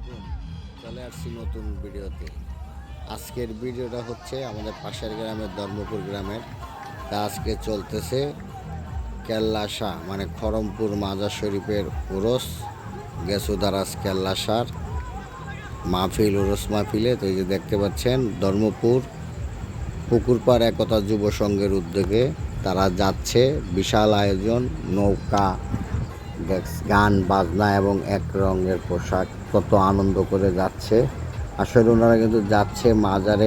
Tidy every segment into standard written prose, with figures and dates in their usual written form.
আলাইকুম। চলে আসছি নতুন ভিডিওতে। আজকের ভিডিওটা হচ্ছে আমাদের পাশের গ্রামের ধর্মপুর গ্রামের। তা আজকে চলতেছে কেল্লা শাহ মানে খড়মপুর মাজার শরীফের উরস গেসুদারাস কেল্লা শাহর মাহফিল উরস মাহফিলে। তো এই যে দেখতে পাচ্ছেন ধর্মপুর পুকুরপাড় একতা যুব সংঘের উদ্যোগে তারা যাচ্ছে। বিশাল আয়োজন, নৌকা, গান বাজনা এবং এক রঙের পোশাক, কত আনন্দ করে যাচ্ছে। আসলে ওনারা কিন্তু যাচ্ছে মাজার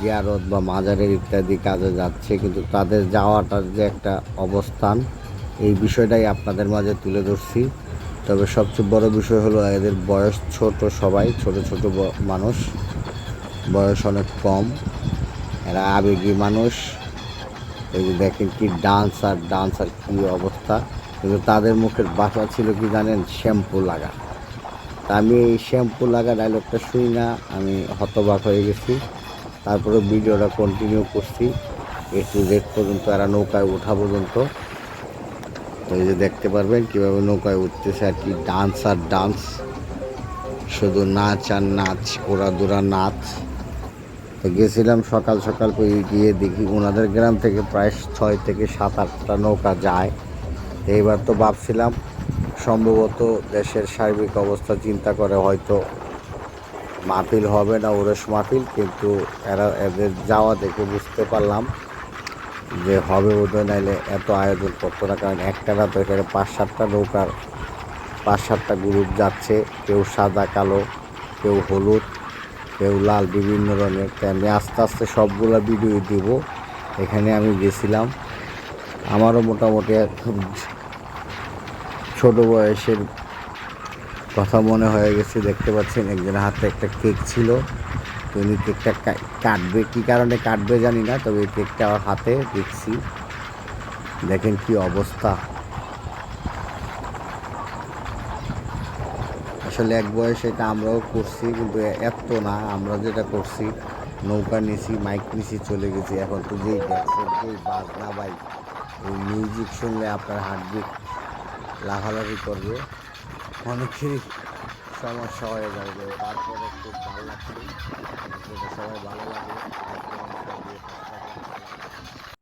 জিয়ারত বা মাজারের ইত্যাদি কাজে যাচ্ছে, কিন্তু তাদের যাওয়াটার যে একটা অবস্থান, এই বিষয়টাই আপনাদের মাঝে তুলে ধরছি। তবে সবচেয়ে বড় বিষয় হলো এদের বয়স ছোট, সবাই ছোট ছোট মানুষ, বয়স অনেক কম, এরা আবেগী মানুষ। এই যে দেখেন কি ডান্স আর কি অবস্থা। কিন্তু তাদের মুখের ভাষা ছিল কি জানেন, শ্যাম্পু লাগা। তা আমি এই শ্যাম্পু লাগা ডায়লগটা শুনি না, আমি হতবাক হয়ে গেছি। তারপরে ভিডিওটা কন্টিনিউ করছি A to Z পর্যন্ত, এরা নৌকায় ওঠা পর্যন্ত। তো এই যে দেখতে পারবেন কীভাবে নৌকায় উঠতেছে আর কি, ডান্স, শুধু নাচ আর নাচ, ওড়াদুরা নাচ। তো গেছিলাম সকাল সকাল করে, গিয়ে দেখি ওনাদের গ্রাম থেকে প্রায় 6 থেকে 7-8টা নৌকা যায়। এইবার তো ভাবছিলাম সম্ভবত দেশের সার্বিক অবস্থা চিন্তা করে হয়তো মাহফিল হবে না, ওরস মাহফিল, কিন্তু এদের যাওয়া দেখে বুঝতে পারলাম যে হবে বোধহয়, নাইলে এত আয়োজন করতো না। কারণ একটানা তো এখানে 5-7টা নৌকার 5-7টা গ্রুপ যাচ্ছে, কেউ সাদা কালো, কেউ হলুদ, কেউ লাল, বিভিন্ন রঙের। তাই আমি আস্তে আস্তে সবগুলা ভিডিও দিব। এখানে আমি গেছিলাম, আমারও মোটামুটি ছোট বয়সের কথা মনে হয়ে গেছে। দেখতে পাচ্ছেন একজনের হাতে একটা কেক ছিল, তো উনি কেকটা কাটবে, কী কারণে কাটবে জানি না, তবে এই কেকটা আমার হাতে দেখছি। দেখেন কি অবস্থা। আসলে এক বয়সে এটা আমরাও করছি, কিন্তু এত না। আমরা যেটা করছি, নৌকা নিছি, মাইক নিছি, চলে গেছি। এখন তো যেই ড্যাক্সের যেই বাজনা ভাই, এই মিউজিক শুনলে আপনার হার্টবিট লাফালাফি করবে, অনেকেরই সমস্যা হয়ে যাবে। তারপরে খুব ভালো লাগছে। সবাই ভালো লাগে, লাইক কমেন্ট শেয়ার দিয়ে পাশে থাকবেন।